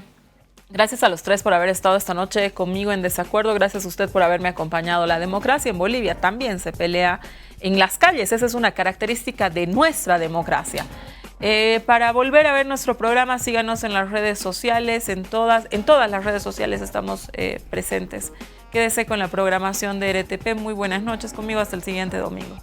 Gracias a los tres por haber estado esta noche conmigo en Desacuerdo. Gracias a usted por haberme acompañado. La democracia en Bolivia también se pelea en las calles. Esa es una característica de nuestra democracia. Para volver a ver nuestro programa, síganos en las redes sociales. En todas las redes sociales estamos presentes. Quédese con la programación de RTP. Muy buenas noches conmigo. Hasta el siguiente domingo.